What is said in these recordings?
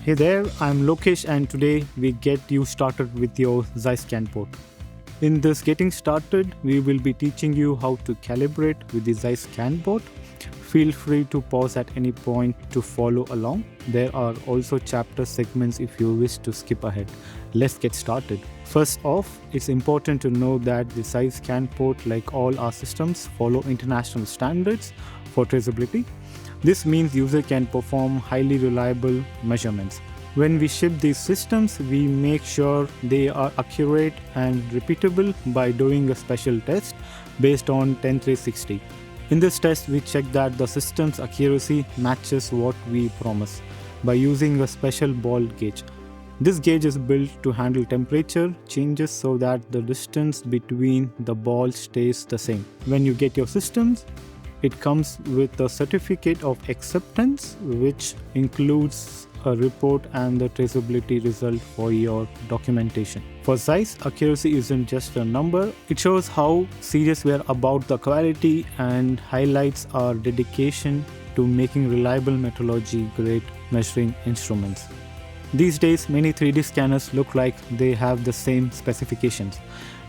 Hey there, I'm Lokesh and today we get you started with your ZEISS ScanPort. In this getting started, we will be teaching you how to calibrate with the ZEISS ScanPort. Feel free to pause at any point to follow along. There are also chapter segments if you wish to skip ahead. Let's get started. First off, it's important to know that the ZEISS ScanPort, like all our systems, follow international standards for traceability. This means user can perform highly reliable measurements. When we ship these systems, we make sure they are accurate and repeatable by doing a special test based on 10360. In this test, we check that the system's accuracy matches what we promise by using a special ball gauge. This gauge is built to handle temperature changes so that the distance between the balls stays the same. When you get your systems, it comes with a certificate of acceptance, which includes a report and the traceability result for your documentation. For ZEISS, accuracy isn't just a number, it shows how serious we are about the quality and highlights our dedication to making reliable metrology-grade measuring instruments. These days, many 3D scanners look like they have the same specifications.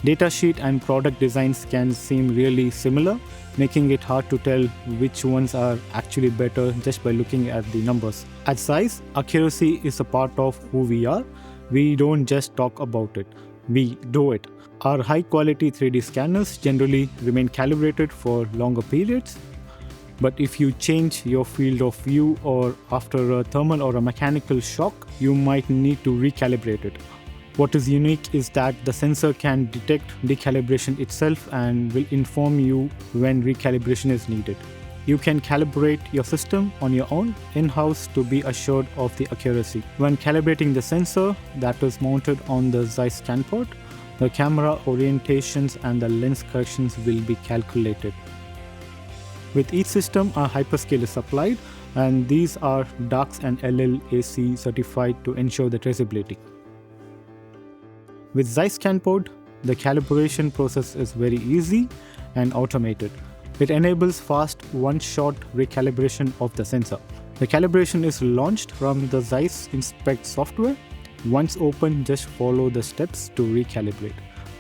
Datasheet and product designs can seem really similar, making it hard to tell which ones are actually better just by looking at the numbers. At ZEISS, accuracy is a part of who we are. We don't just talk about it, we do it. Our high-quality 3D scanners generally remain calibrated for longer periods. But if you change your field of view or after a thermal or a mechanical shock, you might need to recalibrate it. What is unique is that the sensor can detect decalibration itself and will inform you when recalibration is needed. You can calibrate your system on your own in-house to be assured of the accuracy. When calibrating the sensor that is mounted on the ZEISS ScanPort, the camera orientations and the lens corrections will be calculated. With each system, a hyperscale is supplied, and these are DARCS and LLAC certified to ensure the traceability. With ZEISS ScanPort, the calibration process is very easy and automated. It enables fast one-shot recalibration of the sensor. The calibration is launched from the ZEISS INSPECT software. Once open, just follow the steps to recalibrate.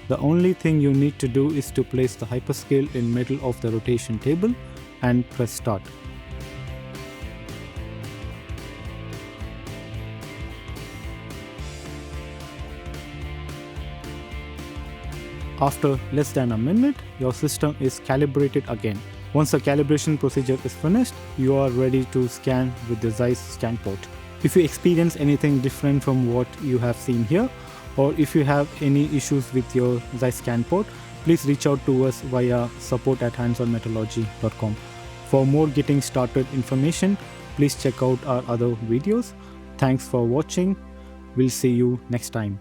The only thing you need to do is to place the hyperscale in middle of the rotation table and press start. After less than a minute, your system is calibrated again. Once the calibration procedure is finished, you are ready to scan with the ZEISS ScanPort. If you experience anything different from what you have seen here, or if you have any issues with your ZEISS ScanPort, please reach out to us via support@handsonmetrology.com. For more getting started information, please check out our other videos. Thanks for watching. We'll see you next time.